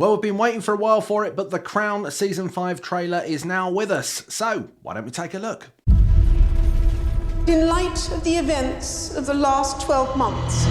Well, we've been waiting for a while for it, but The Crown Season 5 trailer is now with us. So, why don't we take a look? In light of the events of the last 12 months,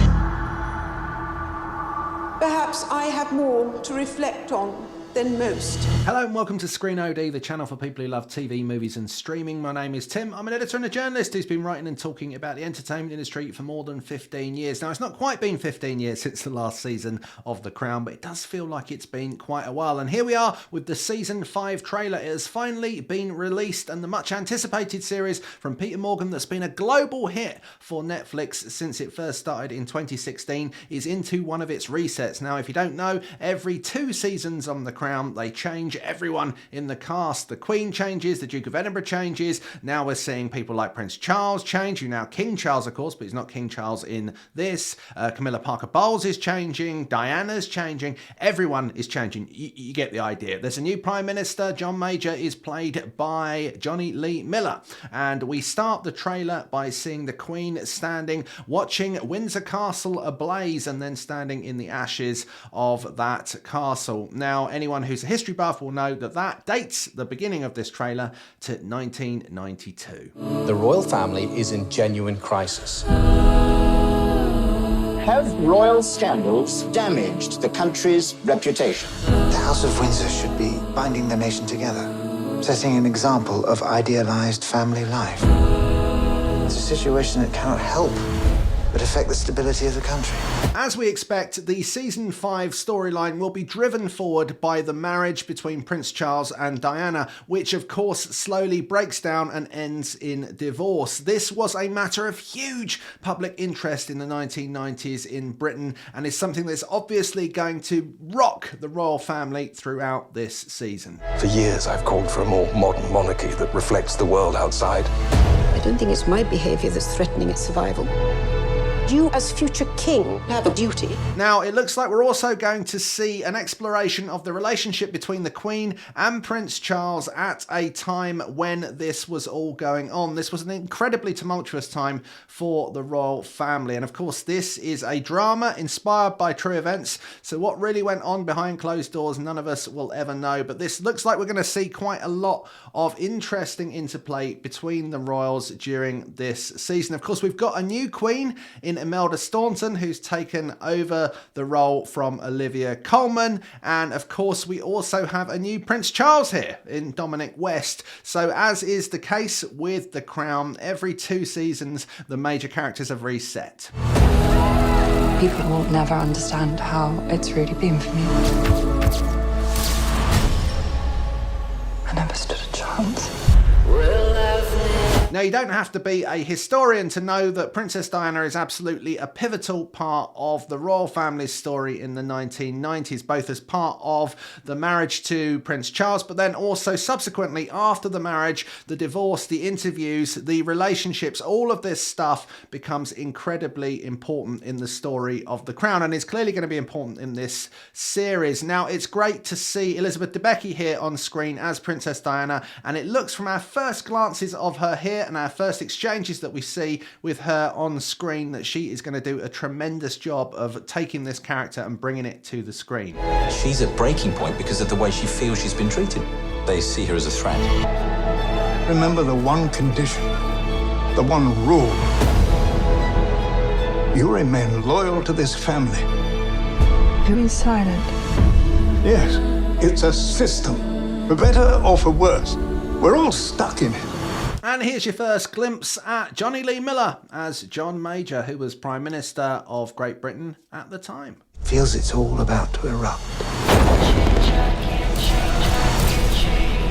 perhaps I have more to reflect on than most. Hello and welcome to Screen OD, the channel for people who love TV, movies and streaming. My name is Tim. I'm an editor and a journalist who's been writing and talking about the entertainment industry for more than 15 years. Now, it's not quite been 15 years since the last season of The Crown, but it does feel like it's been quite a while. And here we are with the Season 5 trailer. It has finally been released, and the much anticipated series from Peter Morgan that's been a global hit for Netflix since it first started in 2016 is into one of its resets. Now, if you don't know, every 2 seasons on The Crown, they change everyone in the cast. The Queen changes, the Duke of Edinburgh changes. Now we're seeing people like Prince Charles change, who's now King Charles, of course, but he's not King Charles in this. Camilla Parker Bowles is changing. Diana's changing. Everyone is changing. You get the idea. There's a new Prime Minister. John Major is played by Johnny Lee Miller. And we start the trailer by seeing the Queen standing, watching Windsor Castle ablaze, and then standing in the ashes of that castle. Now, anyone who's a history buff will know that that dates the beginning of this trailer to 1992. The royal family is in genuine crisis. Have royal scandals damaged the country's reputation? The House of Windsor should be binding the nation together, setting an example of idealized family life. It's a situation that cannot help but affect the stability of the country. As we expect, the Season 5 storyline will be driven forward by the marriage between Prince Charles and Diana, which of course slowly breaks down and ends in divorce. This was a matter of huge public interest in the 1990s in Britain, and is something that's obviously going to rock the royal family throughout this season. For years I've called for a more modern monarchy that reflects the world outside. I don't think it's my behaviour that's threatening its survival. You, as future king, have a duty. Now, it looks like we're also going to see an exploration of the relationship between the Queen and Prince Charles at a time when this was all going on. This was an incredibly tumultuous time for the royal family. And of course, this is a drama inspired by true events. So what really went on behind closed doors, none of us will ever know. But this looks like we're going to see quite a lot of interesting interplay between the royals during this season. Of course, we've got a new Queen in Imelda Staunton, who's taken over the role from Olivia Colman, and of course we also have a new Prince Charles here in Dominic West. So as is the case with The Crown, every 2 seasons the major characters have reset. People will never understand how it's really been for me. I never stood a chance. Now, you don't have to be a historian to know that Princess Diana is absolutely a pivotal part of the royal family's story in the 1990s, both as part of the marriage to Prince Charles, but then also subsequently after the marriage, the divorce, the interviews, the relationships, all of this stuff becomes incredibly important in the story of The Crown, and is clearly going to be important in this series. Now, it's great to see Elizabeth Debicki here on screen as Princess Diana, and it looks from our first glances of her here and our first exchanges that we see with her on screen that she is going to do a tremendous job of taking this character and bringing it to the screen. She's at breaking point because of the way she feels she's been treated. They see her as a threat. Remember the one condition, the one rule. You remain loyal to this family. Who is silent? Yes, it's a system, for better or for worse. We're all stuck in it. And here's your first glimpse at Johnny Lee Miller as John Major, who was Prime Minister of Great Britain at the time. Feels it's all about to erupt.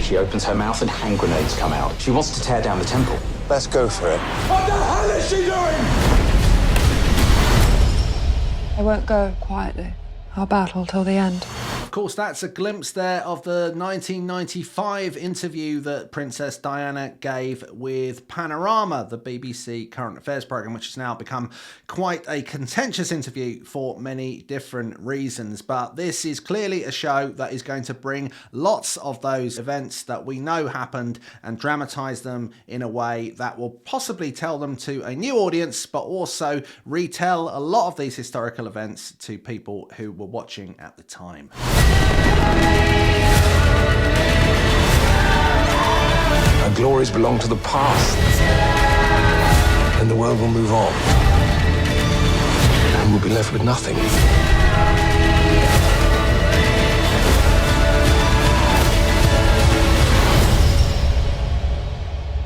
She opens her mouth and hand grenades come out. She wants to tear down the temple. Let's go for it. What the hell is she doing? I won't go quietly. I'll battle till the end. Of course, that's a glimpse there of the 1995 interview that Princess Diana gave with Panorama, the BBC current affairs programme, which has now become quite a contentious interview for many different reasons. But this is clearly a show that is going to bring lots of those events that we know happened and dramatise them in a way that will possibly tell them to a new audience, but also retell a lot of these historical events to people who were watching at the time. Our glories belong to the past. And the world will move on. And we'll be left with nothing.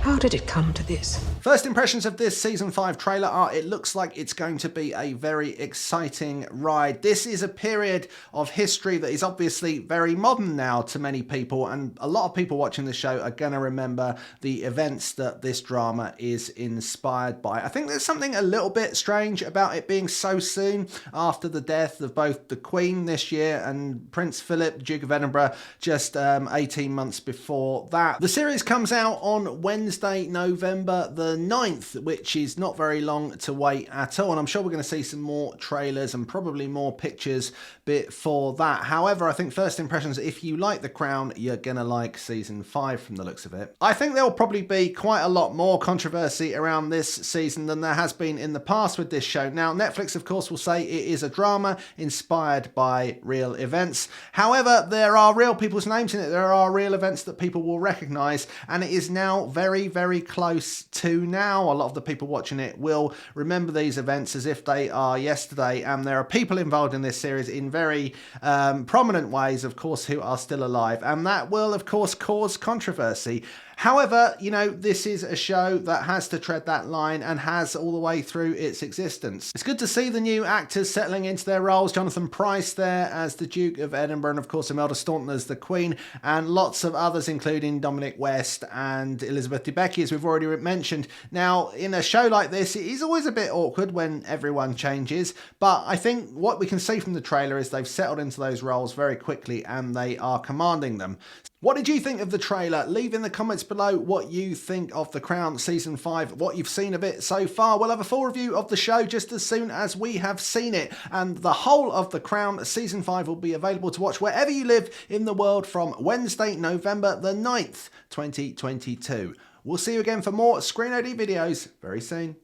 How did it come to this? First impressions of this season 5 trailer are it looks like it's going to be a very exciting ride. This is a period of history that is obviously very modern now to many people, and a lot of people watching the show are going to remember the events that this drama is inspired by. I think there's something a little bit strange about it being so soon after the death of both the Queen this year and Prince Phillip, Duke of Edinburgh, just 18 months before that. The series comes out on Wednesday, November the 9th, which is not very long to wait at all, and I'm sure we're going to see some more trailers and probably more pictures before that. However, I think first impressions, if you like The Crown, you're going to like season 5 from the looks of it. I think there'll probably be quite a lot more controversy around this season than there has been in the past with this show. Now, Netflix, of course, will say it is a drama inspired by real events. However, there are real people's names in it. There are real events that people will recognise, and it is now very, very close to now. A lot of the people watching it will remember these events as if they are yesterday, and there are people involved in this series in very prominent ways, of course, who are still alive, and that will, of course, cause controversy. However, you know, this is a show that has to tread that line and has all the way through its existence. It's good to see the new actors settling into their roles. Jonathan Pryce there as the Duke of Edinburgh, and of course Imelda Staunton as the Queen, and lots of others including Dominic West and Elizabeth Debicki, as we've already mentioned. Now, in a show like this, it is always a bit awkward when everyone changes, but I think what we can see from the trailer is they've settled into those roles very quickly and they are commanding them. What did you think of the trailer? Leave in the comments below what you think of The Crown Season 5, what you've seen of it so far. We'll have a full review of the show just as soon as we have seen it. And the whole of The Crown Season 5 will be available to watch wherever you live in the world from Wednesday, November the 9th, 2022. We'll see you again for more Screen OD videos very soon.